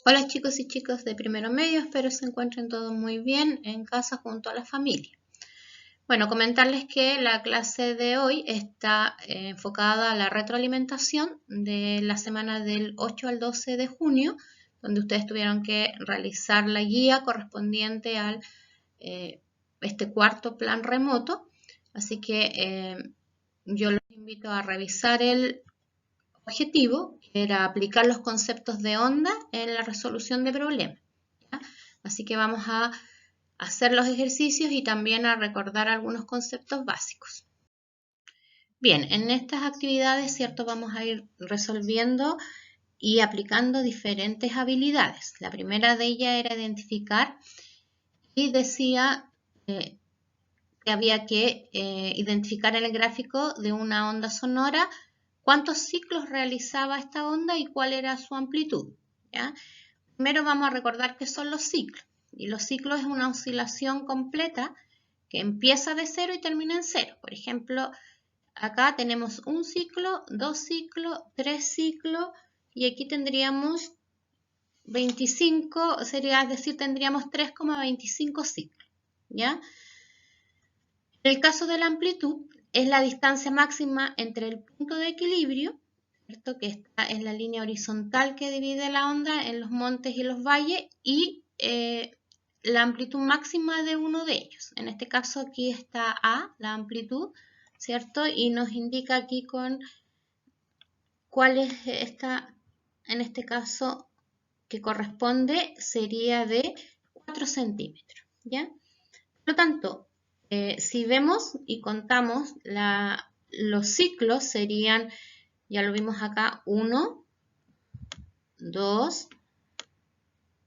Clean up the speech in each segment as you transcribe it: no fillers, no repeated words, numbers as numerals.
Hola chicos y chicas de primero medio, espero se encuentren todos muy bien en casa junto a la familia. Bueno, comentarles que la clase de hoy está enfocada a la retroalimentación de la semana del 8 al 12 de junio, donde ustedes tuvieron que realizar la guía correspondiente al este cuarto plan remoto. Así que yo los invito a revisar el objetivo, que era aplicar los conceptos de onda en la resolución de problemas. ¿Ya? Así que vamos a hacer los ejercicios y también a recordar algunos conceptos básicos. Bien, en estas actividades, ¿cierto? Vamos a ir resolviendo y aplicando diferentes habilidades. La primera de ellas era identificar y decía que había que identificar en el gráfico de una onda sonora cuántos ciclos realizaba esta onda y cuál era su amplitud. ¿Ya? Primero vamos a recordar qué son los ciclos. Y los ciclos es una oscilación completa que empieza de cero y termina en cero. Por ejemplo, acá tenemos un ciclo, dos ciclos, tres ciclos y aquí tendríamos 25, sería, es decir, tendríamos 3,25 ciclos. ¿Ya? En el caso de la amplitud, es la distancia máxima entre el punto de equilibrio, ¿cierto? Que está en la línea horizontal que divide la onda en los montes y los valles, y la amplitud máxima de uno de ellos. En este caso aquí está A, la amplitud, ¿cierto? Y nos indica aquí con cuál es esta, en este caso, que corresponde, sería de 4 centímetros, ¿ya? Por lo tanto, si vemos y contamos los ciclos serían, ya lo vimos acá, 1, 2,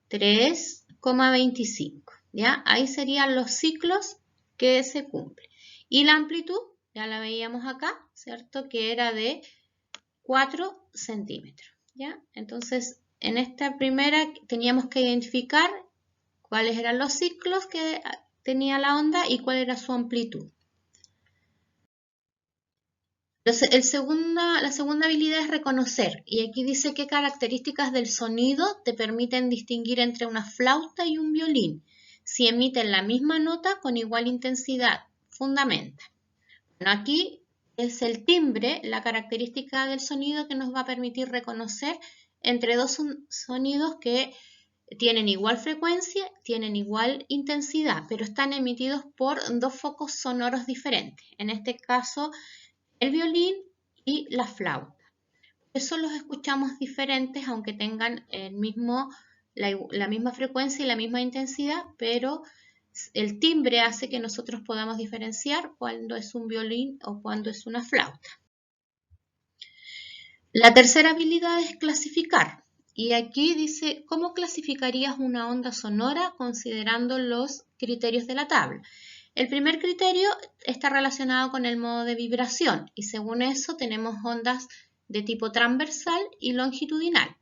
3,25. ¿Ya? Ahí serían los ciclos que se cumplen. Y la amplitud, ya la veíamos acá, ¿cierto? Que era de 4 centímetros. ¿Ya? Entonces, en esta primera teníamos que identificar cuáles eran los ciclos que tenía la onda y cuál era su amplitud. La segunda habilidad es reconocer, y aquí dice qué características del sonido te permiten distinguir entre una flauta y un violín, si emiten la misma nota con igual intensidad. Fundamenta. Bueno, aquí es el timbre, la característica del sonido que nos va a permitir reconocer entre dos sonidos que tienen igual frecuencia, tienen igual intensidad, pero están emitidos por dos focos sonoros diferentes. En este caso, el violín y la flauta. Eso los escuchamos diferentes, aunque tengan la misma frecuencia y la misma intensidad, pero el timbre hace que nosotros podamos diferenciar cuándo es un violín o cuándo es una flauta. La tercera habilidad es clasificar. Y aquí dice, ¿cómo clasificarías una onda sonora considerando los criterios de la tabla? El primer criterio está relacionado con el modo de vibración y según eso tenemos ondas de tipo transversal y longitudinal.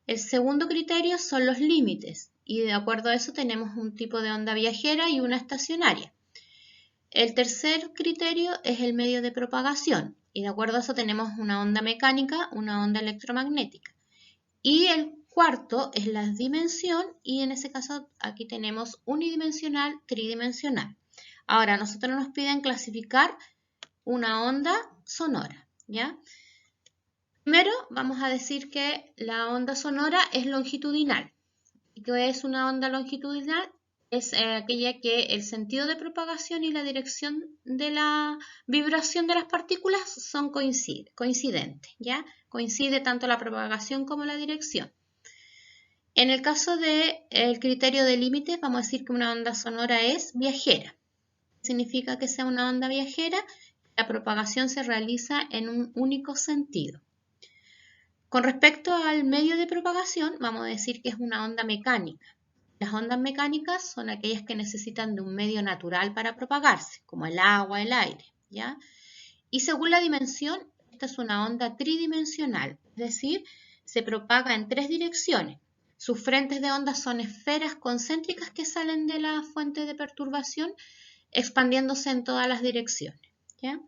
El segundo criterio son los límites y de acuerdo a eso tenemos un tipo de onda viajera y una estacionaria. El tercer criterio es el medio de propagación y de acuerdo a eso tenemos una onda mecánica, una onda electromagnética. Y el cuarto es la dimensión y en ese caso aquí tenemos unidimensional, tridimensional. Ahora, nosotros nos piden clasificar una onda sonora, ¿ya? Primero vamos a decir que la onda sonora es longitudinal. ¿Y qué es una onda longitudinal? Es aquella que el sentido de propagación y la dirección de la vibración de las partículas son coincidentes, ¿ya? Coincide tanto la propagación como la dirección. En el caso del criterio de límites, vamos a decir que una onda sonora es viajera. Significa que sea una onda viajera, la propagación se realiza en un único sentido. Con respecto al medio de propagación, vamos a decir que es una onda mecánica. Las ondas mecánicas son aquellas que necesitan de un medio natural para propagarse, como el agua, el aire, ¿ya? Y según la dimensión, esta es una onda tridimensional, es decir, se propaga en tres direcciones. Sus frentes de onda son esferas concéntricas que salen de la fuente de perturbación, expandiéndose en todas las direcciones, ¿ya?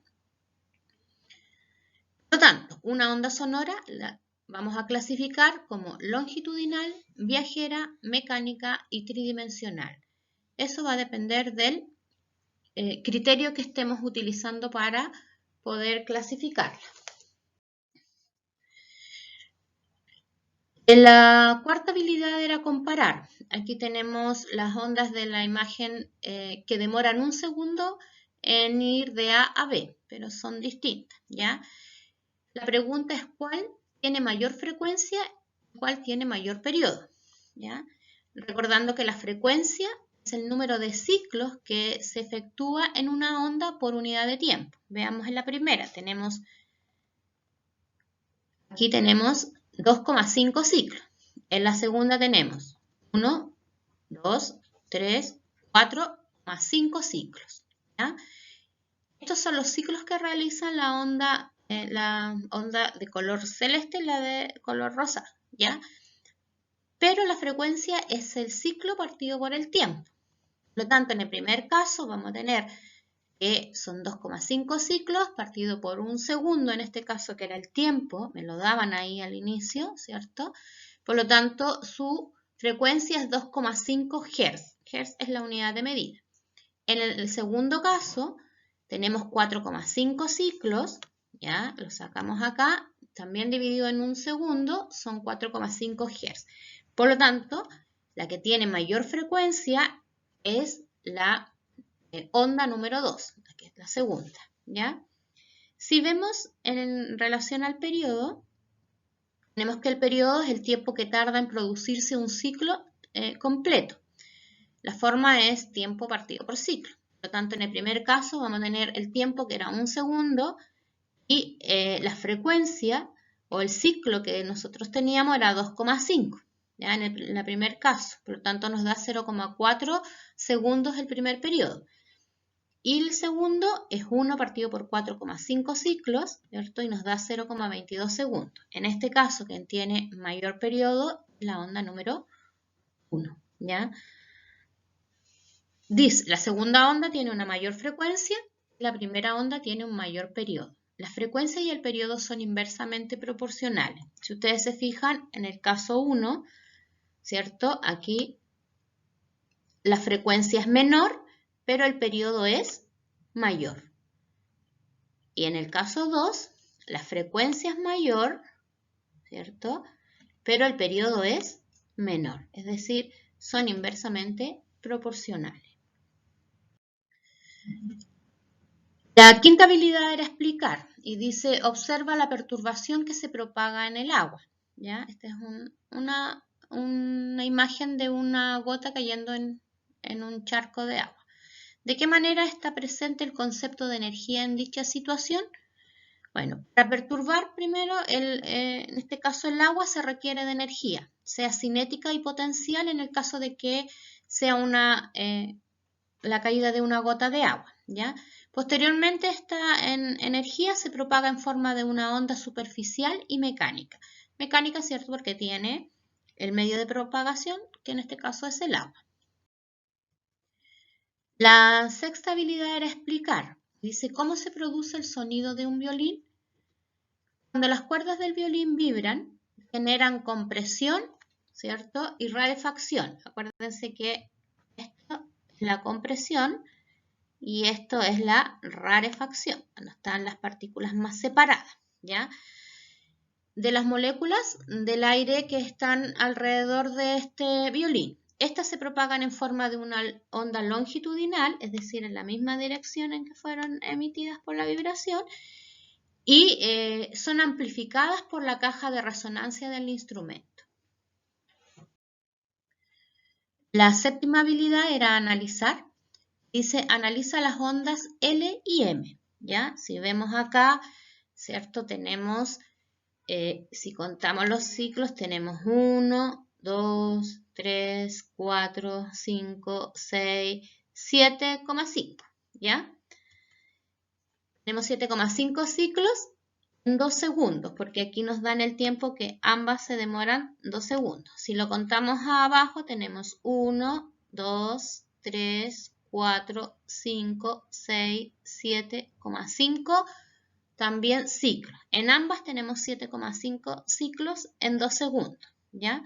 Por lo tanto, una onda sonora vamos a clasificar como longitudinal, viajera, mecánica y tridimensional. Eso va a depender del criterio que estemos utilizando para poder clasificarla. La cuarta habilidad era comparar. Aquí tenemos las ondas de la imagen que demoran un segundo en ir de A a B, pero son distintas, ¿ya? La pregunta es cuál tiene mayor frecuencia y cuál tiene mayor periodo, ¿ya? Recordando que la frecuencia es el número de ciclos que se efectúa en una onda por unidad de tiempo. Veamos en la primera, aquí tenemos 2,5 ciclos. En la segunda tenemos 1, 2, 3, 4,5 ciclos, ¿ya? Estos son los ciclos que realiza la onda de color celeste y la de color rosa, ¿ya? Pero la frecuencia es el ciclo partido por el tiempo. Por lo tanto, en el primer caso vamos a tener que son 2,5 ciclos partido por un segundo, en este caso que era el tiempo, me lo daban ahí al inicio, ¿cierto? Por lo tanto, su frecuencia es 2,5 Hz. Hz es la unidad de medida. En el segundo caso, tenemos 4,5 ciclos, ya, lo sacamos acá, también dividido en un segundo, son 4,5 Hz. Por lo tanto, la que tiene mayor frecuencia es la onda número 2, que es la segunda, ¿ya? Si vemos en relación al periodo, tenemos que el periodo es el tiempo que tarda en producirse un ciclo completo. La forma es tiempo partido por ciclo. Por lo tanto, en el primer caso vamos a tener el tiempo que era un segundo y la frecuencia o el ciclo que nosotros teníamos era 2,5. ¿Ya? En el primer caso, por lo tanto nos da 0,4 segundos el primer periodo. Y el segundo es 1 partido por 4,5 ciclos, ¿cierto? Y nos da 0,22 segundos. En este caso, quien tiene mayor periodo, la onda número 1, ¿ya? Dice, la segunda onda tiene una mayor frecuencia, la primera onda tiene un mayor periodo. La frecuencia y el periodo son inversamente proporcionales. Si ustedes se fijan, en el caso 1, ¿cierto? Aquí la frecuencia es menor, pero el periodo es mayor. Y en el caso 2, la frecuencia es mayor, ¿cierto? Pero el periodo es menor. Es decir, son inversamente proporcionales. La quinta habilidad era explicar y dice, observa la perturbación que se propaga en el agua. ¿Ya? Esta es una imagen de una gota cayendo en un charco de agua. ¿De qué manera está presente el concepto de energía en dicha situación? Bueno, para perturbar primero, en este caso el agua se requiere de energía, sea cinética y potencial en el caso de que sea la caída de una gota de agua, ¿ya? Posteriormente esta energía se propaga en forma de una onda superficial y mecánica. Mecánica, ¿cierto? Porque tiene el medio de propagación, que en este caso es el agua. La sexta habilidad era explicar. Dice, ¿cómo se produce el sonido de un violín? Cuando las cuerdas del violín vibran, generan compresión, ¿cierto? Y rarefacción. Acuérdense que esto es la compresión y esto es la rarefacción, cuando están las partículas más separadas, ¿ya? De las moléculas del aire que están alrededor de este violín. Estas se propagan en forma de una onda longitudinal, es decir, en la misma dirección en que fueron emitidas por la vibración, y son amplificadas por la caja de resonancia del instrumento. La séptima habilidad era analizar. Dice, analiza las ondas L y M. ¿Ya? Si vemos acá, ¿cierto? Tenemos, si contamos los ciclos, tenemos 1, 2, 3, 4, 5, 6, 7,5. ¿Ya? Tenemos 7,5 ciclos en 2 segundos, porque aquí nos dan el tiempo que ambas se demoran 2 segundos. Si lo contamos abajo, tenemos 1, 2, 3, 4, 5, 6, 7,5 también ciclos. En ambas tenemos 7,5 ciclos en 2 segundos, ¿ya?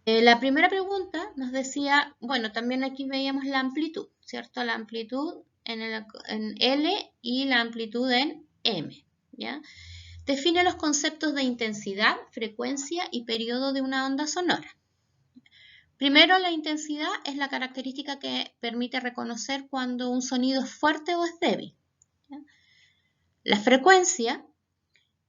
La primera pregunta nos decía, bueno, también aquí veíamos la amplitud, ¿cierto? La amplitud en L y la amplitud en M, ¿ya? Define los conceptos de intensidad, frecuencia y periodo de una onda sonora. Primero, la intensidad es la característica que permite reconocer cuando un sonido es fuerte o es débil, ¿ya? La frecuencia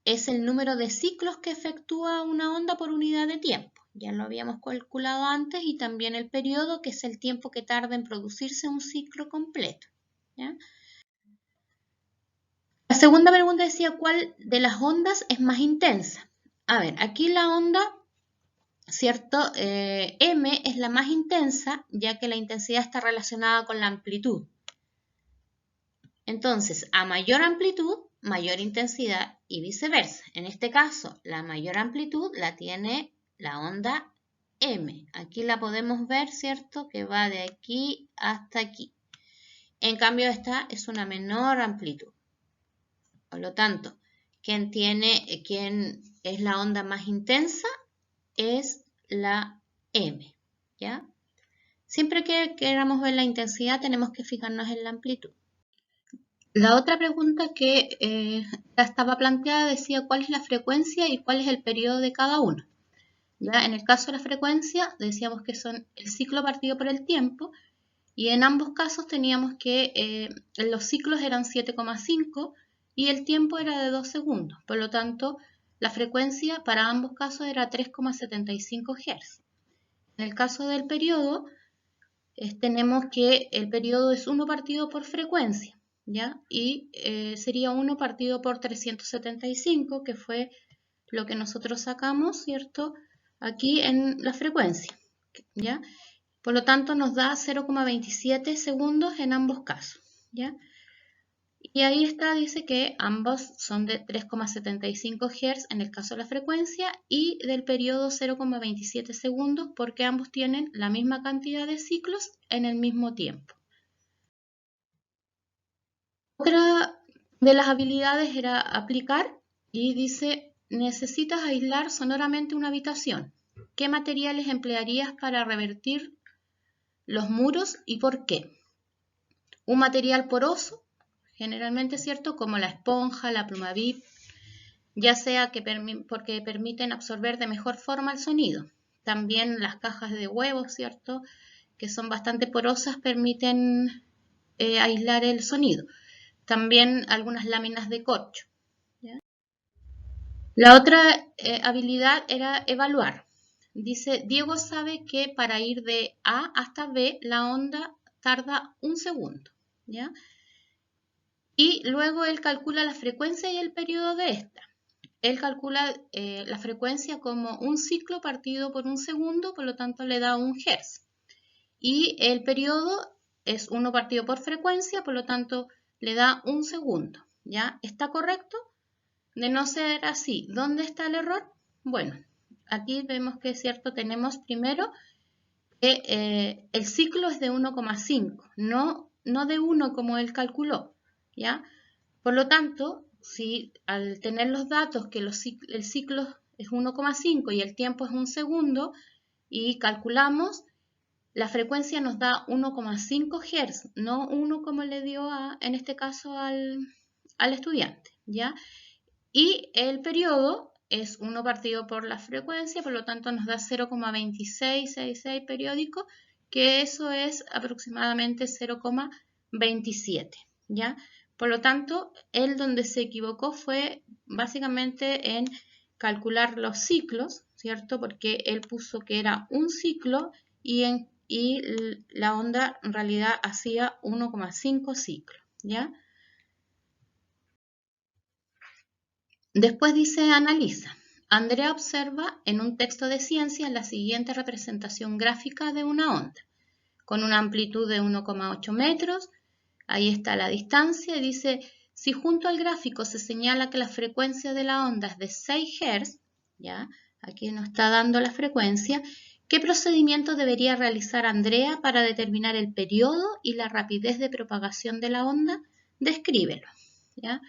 es el número de ciclos que efectúa una onda por unidad de tiempo. Ya lo habíamos calculado antes, y también el periodo, que es el tiempo que tarda en producirse un ciclo completo, ¿ya? La segunda pregunta decía, ¿cuál de las ondas es más intensa? A ver, aquí la onda, ¿cierto? M es la más intensa, ya que la intensidad está relacionada con la amplitud. Entonces, a mayor amplitud, mayor intensidad y viceversa. En este caso, la mayor amplitud la tiene la onda M. Aquí la podemos ver, ¿cierto? Que va de aquí hasta aquí. En cambio, esta es una menor amplitud. Por lo tanto, quien es la onda más intensa es la M, ¿ya? Siempre que queramos ver la intensidad, tenemos que fijarnos en la amplitud. La otra pregunta que ya estaba planteada decía cuál es la frecuencia y cuál es el periodo de cada uno. Ya en el caso de la frecuencia decíamos que son el ciclo partido por el tiempo, y en ambos casos teníamos que los ciclos eran 7,5 y el tiempo era de 2 segundos. Por lo tanto, la frecuencia para ambos casos era 3,75 Hz. En el caso del periodo, tenemos que el periodo es 1 partido por frecuencia, ¿ya? Y sería 1 partido por 375, que fue lo que nosotros sacamos, ¿cierto? Aquí en la frecuencia, ¿ya? Por lo tanto, nos da 0,27 segundos en ambos casos, ¿ya? Y ahí está, dice que ambos son de 3,75 Hz en el caso de la frecuencia y del periodo 0,27 segundos, porque ambos tienen la misma cantidad de ciclos en el mismo tiempo. Otra de las habilidades era aplicar, y dice, necesitas aislar sonoramente una habitación. ¿Qué materiales emplearías para revertir los muros y por qué? Un material poroso, generalmente, ¿cierto? Como la esponja, la pluma VIP, ya sea porque permiten absorber de mejor forma el sonido. También las cajas de huevos, ¿cierto? Que son bastante porosas, permiten aislar el sonido. También algunas láminas de corcho, ¿ya? La otra habilidad era evaluar. Dice, Diego sabe que para ir de A hasta B la onda tarda 1 segundo, ¿ya? Y luego él calcula la frecuencia y el periodo de esta. Él calcula la frecuencia como un ciclo partido por 1 segundo, por lo tanto le da 1 Hz. Y el periodo es 1 partido por frecuencia, por lo tanto le da 1 segundo, ¿ya? ¿Está correcto? De no ser así, ¿dónde está el error? Bueno, aquí vemos que es cierto, tenemos primero que el ciclo es de 1,5, no de 1 como él calculó, ¿ya? Por lo tanto, si al tener los datos que el ciclo es 1,5 y el tiempo es 1 segundo, y calculamos, la frecuencia nos da 1,5 Hz, no 1 como le dio en este caso al estudiante, ¿ya? Y el periodo es 1 partido por la frecuencia, por lo tanto nos da 0,2666 periódico, que eso es aproximadamente 0,27, ¿ya? Por lo tanto, él donde se equivocó fue básicamente en calcular los ciclos, ¿cierto? Porque él puso que era un ciclo y la onda en realidad hacía 1,5 ciclos, ¿ya? Después dice, analiza. Andrea observa en un texto de ciencias la siguiente representación gráfica de una onda, con una amplitud de 1,8 metros. Ahí está la distancia y dice, si junto al gráfico se señala que la frecuencia de la onda es de 6 Hz, ¿ya? Aquí nos está dando la frecuencia, ¿qué procedimiento debería realizar Andrea para determinar el periodo y la rapidez de propagación de la onda? Descríbelo. ¿ya?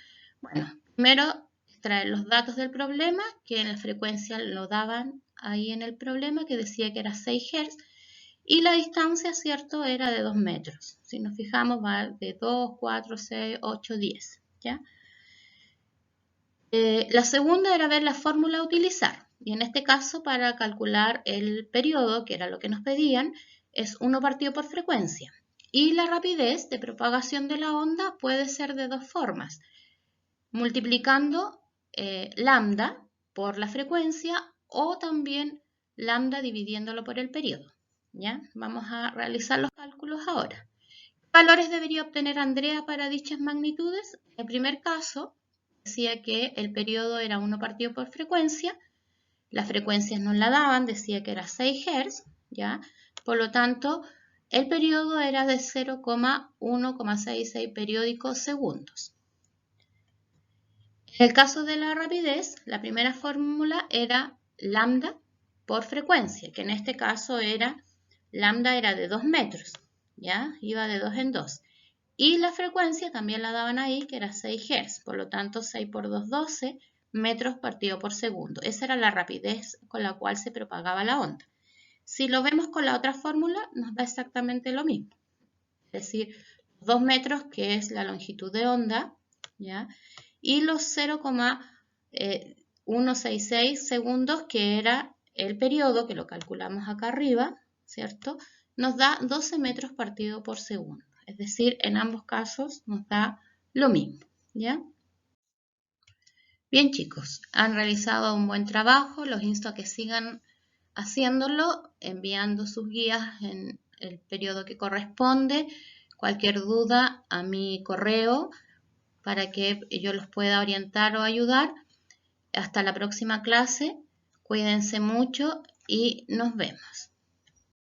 Bueno, primero extraer los datos del problema, que en la frecuencia lo daban ahí en el problema, que decía que era 6 Hz, y la distancia, ¿cierto?, era de 2 metros. Si nos fijamos, va de 2, 4, 6, 8, 10, ¿ya? La segunda era ver la fórmula a utilizar. Y en este caso, para calcular el periodo, que era lo que nos pedían, es 1 partido por frecuencia. Y la rapidez de propagación de la onda puede ser de dos formas. Multiplicando lambda por la frecuencia o también lambda dividiéndolo por el periodo. ¿Ya? Vamos a realizar los cálculos ahora. ¿Qué valores debería obtener Andrea para dichas magnitudes? En el primer caso, decía que el periodo era 1 partido por frecuencia. Las frecuencias nos la daban, decía que era 6 Hz, ¿ya? Por lo tanto, el periodo era de 0,166 periódicos segundos. En el caso de la rapidez, la primera fórmula era lambda por frecuencia, que en este caso lambda era de 2 metros, ¿ya? Iba de 2 en 2. Y la frecuencia también la daban ahí, que era 6 Hz, por lo tanto 6 por 2, 12 metros partido por segundo. Esa era la rapidez con la cual se propagaba la onda. Si lo vemos con la otra fórmula, nos da exactamente lo mismo. Es decir, 2 metros, que es la longitud de onda, ¿ya? Y los 0,166 segundos, que era el periodo, que lo calculamos acá arriba, ¿cierto? Nos da 12 metros partido por segundo. Es decir, en ambos casos nos da lo mismo, ¿ya? Bien, chicos, han realizado un buen trabajo. Los insto a que sigan haciéndolo, enviando sus guías en el periodo que corresponde. Cualquier duda a mi correo para que yo los pueda orientar o ayudar. Hasta la próxima clase. Cuídense mucho y nos vemos.